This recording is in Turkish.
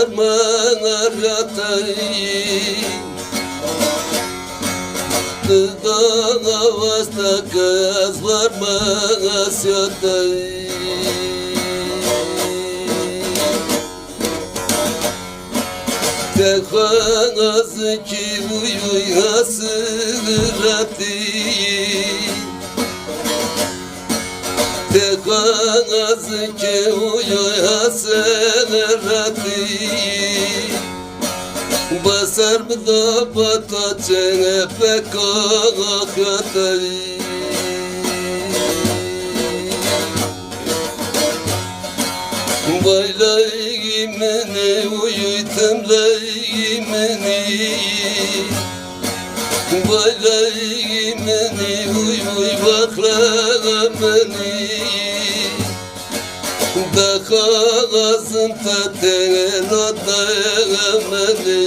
varmanar yatayım Dağın havasında kız varmaz yatayım Tek ağzı ki uyuyasın ratayım Tek ağzı ki uyuyasın ratayım Basar mı da bataçene pek ağatayım Baylayımını uyutum layımını Baylayımını uy baklamını Da kağızın tatene notlamını